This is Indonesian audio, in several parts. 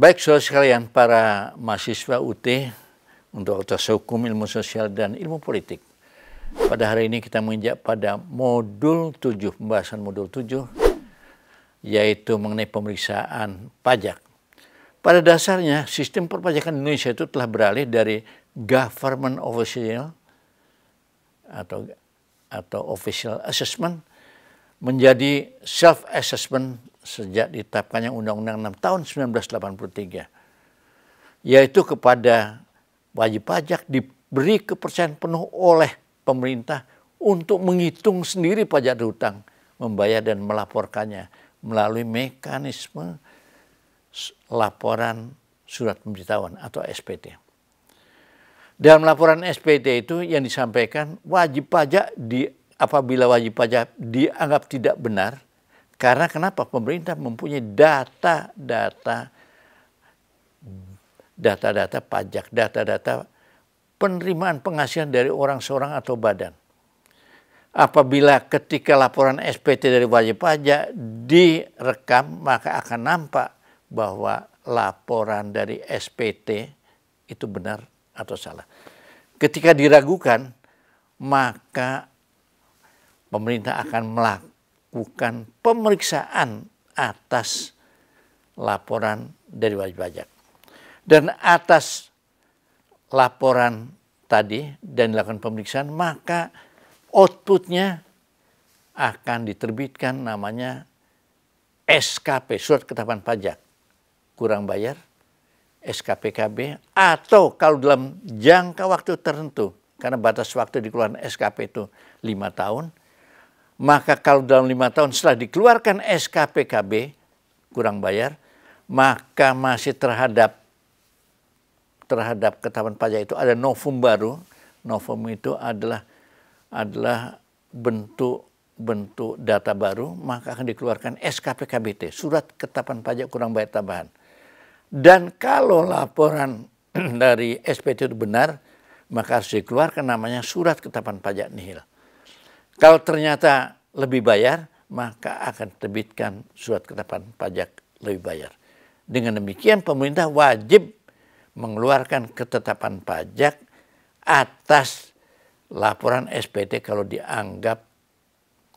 Baik saudara sekalian, para mahasiswa UT untuk Fakultas Hukum, Ilmu Sosial, dan Ilmu Politik. Pada hari ini kita menginjak pada modul 7, pembahasan modul 7, yaitu mengenai pemeriksaan pajak. Pada dasarnya, sistem perpajakan Indonesia itu telah beralih dari government official atau official assessment menjadi self-assessment sejak ditetapkannya Undang-Undang 6 tahun 1983, yaitu kepada wajib pajak diberi kepercayaan penuh oleh pemerintah untuk menghitung sendiri pajak hutang, membayar dan melaporkannya melalui mekanisme laporan surat pemberitahuan atau SPT. Dalam laporan SPT itu yang disampaikan wajib pajak apabila wajib pajak dianggap tidak benar, karena kenapa? Pemerintah mempunyai data-data pajak, data-data penerimaan penghasilan dari orang seorang atau badan. Apabila ketika laporan SPT dari wajib pajak direkam, maka akan nampak bahwa laporan dari SPT itu benar atau salah. Ketika diragukan, maka pemerintah akan melakukan pemeriksaan atas laporan dari wajib pajak. Dan atas laporan tadi dan dilakukan pemeriksaan, maka outputnya akan diterbitkan namanya SKP, Surat Ketetapan Pajak Kurang Bayar, SKPKB, atau kalau dalam jangka waktu tertentu, karena batas waktu dikeluarkan SKP itu 5 tahun, maka kalau dalam 5 tahun setelah dikeluarkan SKPKB kurang bayar, maka masih terhadap ketetapan pajak itu ada novum baru. Novum itu adalah bentuk data baru, maka akan dikeluarkan SKPKBT, Surat Ketetapan Pajak Kurang Bayar Tambahan. Dan kalau laporan dari SPT itu benar, maka harus dikeluarkan namanya Surat Ketetapan Pajak Nihil. Kalau ternyata lebih bayar, maka akan terbitkan surat ketetapan pajak lebih bayar. Dengan demikian pemerintah wajib mengeluarkan ketetapan pajak atas laporan SPT kalau dianggap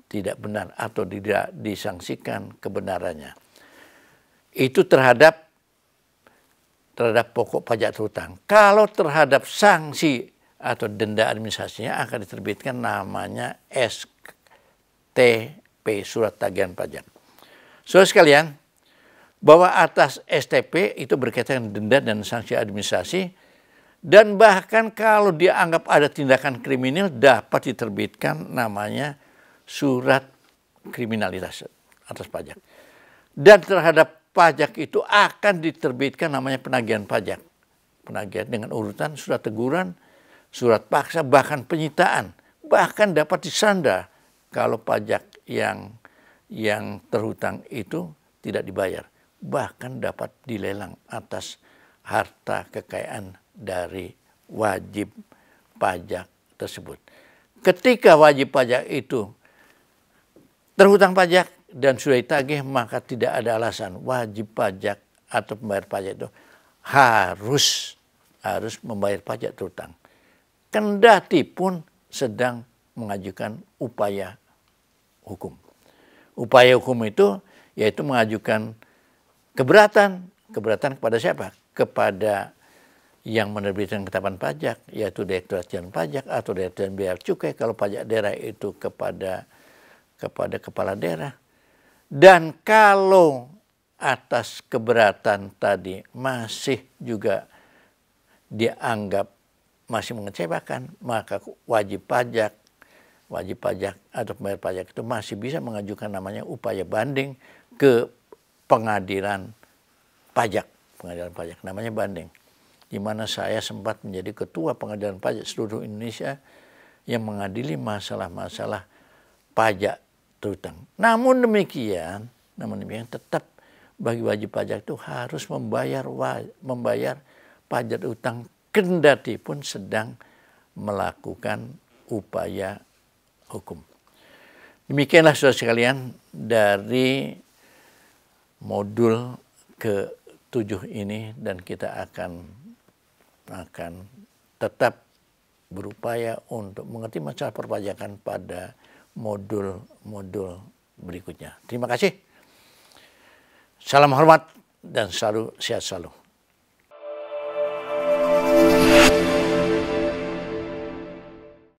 tidak benar atau tidak disangsikan kebenarannya. Itu terhadap pokok pajak terhutang. Kalau terhadap sanksi atau denda administrasinya akan diterbitkan namanya STP, Surat Tagihan Pajak. Saudara sekalian, bahwa atas STP itu berkaitan dengan denda dan sanksi administrasi, dan bahkan kalau dianggap ada tindakan kriminal dapat diterbitkan namanya surat kriminalitas atas pajak. Dan terhadap pajak itu akan diterbitkan namanya penagihan pajak. Penagihan dengan urutan surat teguran, surat paksa, bahkan penyitaan, bahkan dapat disanda kalau pajak yang terhutang itu tidak dibayar, bahkan dapat dilelang atas harta kekayaan dari wajib pajak tersebut. Ketika wajib pajak itu terhutang pajak dan sudah ditagih, maka tidak ada alasan wajib pajak atau pembayar pajak itu harus membayar pajak terhutang, kendati pun sedang mengajukan upaya hukum. Upaya hukum itu yaitu mengajukan keberatan kepada siapa? Kepada yang menerbitkan ketetapan pajak, yaitu Direktorat Jenderal Pajak atau Direktorat Bea Cukai kalau pajak daerah itu kepada kepala daerah. Dan kalau atas keberatan tadi masih juga dianggap masih mengecewakan, maka wajib pajak atau pembayar pajak itu masih bisa mengajukan namanya upaya banding ke pengadilan pajak. Pengadilan pajak namanya banding. Di mana saya sempat menjadi ketua pengadilan pajak seluruh Indonesia yang mengadili masalah-masalah pajak terhutang. Namun demikian tetap bagi wajib pajak itu harus membayar pajak hutang kendati pun sedang melakukan upaya hukum. Demikianlah saudara sekalian dari modul ke-7 7 ini, dan kita akan tetap berupaya untuk mengerti masalah perpajakan pada modul-modul berikutnya. Terima kasih. Salam hormat dan selalu sehat selalu.